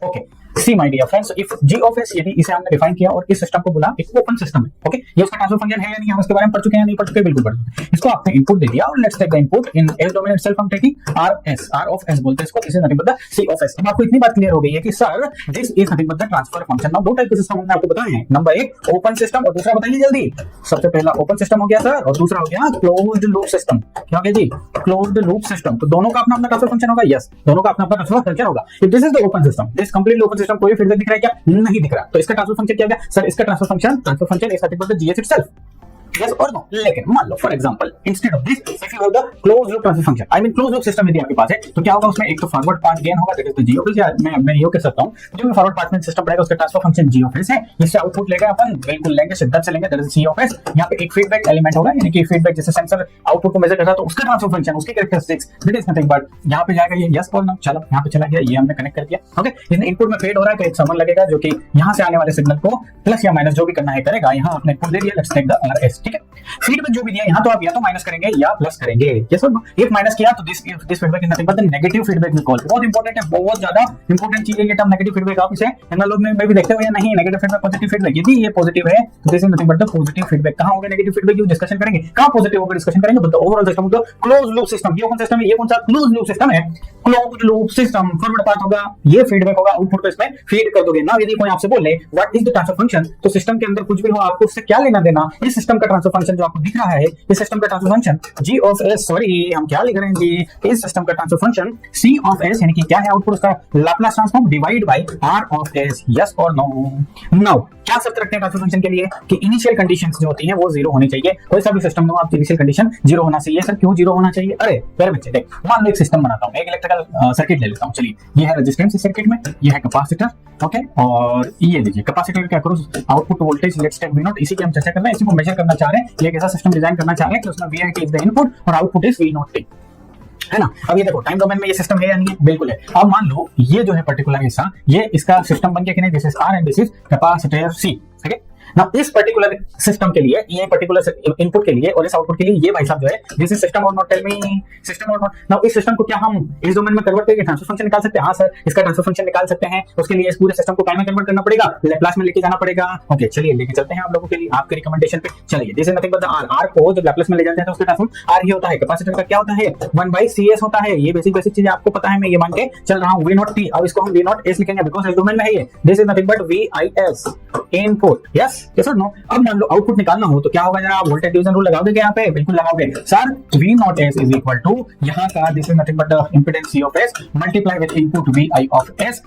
Okay see my dear friends, if G of S, यदि इसे हमने डिफाइन किया और इस सिस्टम को बोला एक ओपन सिस्टम है, ओके ये उसका ट्रांसफर फंक्शन है या नहीं, हम इसके बारे में पढ़ चुके हैं या नहीं पढ़ चुके, बिल्कुल पढ़ चुके हैं। इसको आपने इनपुट दे दिया और let's take the input in S domain itself, हम taking R S, R of S बोलते हैं इसको, this is nothing but the C of S. अब आपको इतनी बात क्लियर हो गई है कि sir this is nothing but the transfer function. Now दो टाइप के सिस्टम हमने आपको बताए हैं, नंबर एक ओपन सिस्टम और दूसरा बताइए जल्दी। सबसे पहला ओपन सिस्टम हो गया सर, और दूसरा हो गया क्लोज्ड लूप सिस्टम। क्या हो गया जी? Closed loop system. तो दोनों का अपना अपना ट्रांसफर फंक्शन होगा, यस दोनों का अपना अपना ट्रांसफर फंक्शन होगा। If this is the open system, this completely open system, कोई फीडबैक दिख रहा है क्या? नहीं दिख रहा। तो इसका ट्रांसफर फंक्शन क्या हो गया सर? इसका transfer function is nothing but the GS itself, yes or no। लेकिन मान लो for example instead of this if you have the closed loop transfer function, I mean closed loop system यदि आपके पास है तो क्या होगा उसमें? एक तो फॉरवर्ड पाथ गेन होगा, that is the G of S, या मैं ये कह सकता हूं जो भी फॉरवर्ड पाथ में सिस्टम पड़ेगा उसका transfer function G of S है। इससे आउटपुट लेगा अपन, बिल्कुल लेंगे, शिद्दत से लेंगे, that is C of S. यहां पे एक फीडबैक एलिमेंट होगा, यानी कि फीडबैक जैसे सेंसर आउटपुट को मेजर करता है तो उसका ट्रांसफर फंक्शन, उसकी characteristics, that is nothing but यहां पे जाएगा ये यस और नो। चलो यहां पे चला गया, ये हमने कनेक्ट कर दिया, ओके। इसमें इनपुट में फेड हो रहा है तो एक समन लगेगा जो कि यहां से आने वाले सिग्नल को प्लस या माइनस जो भी करना है करेगा। यहां आपने इनपुट दे दिया, लेट्स टेक द आरएस, ठीक है। फीडबैक जो भी दिया यहां तो आप या तो माइनस करेंगे या प्लस करेंगे, यस और नो। इफ माइनस किया तो this feedback is nothing but the negative feedback we call. बहुत इंपॉर्टेंट है, बहुत ज्यादा इंपॉर्टेंट चीज है ये टर्म नेगेटिव फीडबैक। आप इसे एनालॉग में भी देखते हो या नहीं? Negative feedback, positive feedback. यदि ये पॉजिटिव है तो this is nothing but the positive feedback. कहां होगा नेगेटिव फीडबैक? ये डिस्कशन करेंगे। कहां पॉजिटिव होगा डिस्कशन करेंगे, but the overall system of the closed loop system. ये कौन सा सिस्टम है? ये कौन सा क्लोज्ड लूप सिस्टम है? Closed loop system. Forward path होगा, ये फीडबैक होगा, आउटपुट को इसमें फीड कर दोगे ना। यदि कोई आपसे बोले what is the transfer function, तो सिस्टम के अंदर कुछ भी हो आपको उससे क्या लेना देना। इस सिस्टम का ट्रांसफर फंक्शन जो आपको दिख रहा है, इस सिस्टम का transfer function G of S, sorry हम क्या लिख रहे हैं जी, इस सिस्टम का transfer function C of S, यानी कि क्या है आउटपुट उसका Laplace transform divide by R of S, yes और नो। नाउ क्या शर्त रखते हैं ट्रांसफर फंक्शन के लिए कि इनिशियल कंडीशंस जो होती हैं वो जीरो होनी चाहिए। कोई सा भी सिस्टम में आप इनिशियल कंडीशन जीरो होना चाहिए। सर क्यों जीरो होना चाहिए? अरे प्यारे बच्चे देख, मान लो एक सिस्टम बनाता हूं, एक इलेक्ट्रिकल सर्किट ले लेता हूं। चलिए ये है रेजिस्टेंस इस सर्किट में, ये है कैपेसिटर, ओके। और ये लीजिए कैपेसिटर के across output voltage let's take V naught, इसी की हम चर्चा कर रहे हैं, इसी को मेजर करना चाह रहे हैं। ये एक ऐसा सिस्टम डिजाइन करना चाह रहे हैं कि उसमें वी इज द इनपुट और output is V naught T, है ना। अब ये देखो टाइम डोमेन में ये सिस्टम है या नहीं है? बिल्कुल है। अब मान लो ये जो है पर्टिकुलर हिस्सा, ये इसका सिस्टम बन गया कि नहीं? This is R and this is capacitor C, ठीक है ना। इस पर्टिकुलर सिस्टम के लिए, ये पर्टिकुलर इनपुट के लिए और इस आउटपुट के लिए ये भाई साहब जो है दिस इज सिस्टम और नॉट, टेल मी सिस्टम और नॉट। नाउ इस सिस्टम को क्या हम इस डोमेन में कन्वर्ट करके ट्रांसफर फंक्शन निकाल सकते हैं? हां सर, इसका ट्रांसफर फंक्शन निकाल सकते हैं। उसके लिए इस पूरे सिस्टम को काय में कन्वर्ट करना पड़ेगा? लैप्लास में लेके जाना पड़ेगा। ओके चलिए लेके चलते हैं आप लोगों के लिए, आपके रिकमेंडेशन पे। चलिए this is nothing but the R. R को जब लैप्लास में ले जाते हैं तो उसका ट्रांसफॉर्म आर ही होता है। कैपेसिटर का क्या होता है? 1/cs होता है। ये बेसिक चीजें आपको पता है, मैं ये मान के चल रहा हूं। वी नॉट टी, अब इसको हम वी नॉट एस लिखेंगे बिकॉज़ इस डोमेन में है ये। This is nothing but V I S, input, yes yes और नो। अब मान लो आउटपुट निकालना हो तो क्या होगा? जरा वोल्टेज डिवीजन रूल लगाओगे क्या? यहाँ पे बिल्कुल लगाओगे sir. V naught S is equal to यहाँ का this is nothing but the impedance C of S multiply with input V I of S.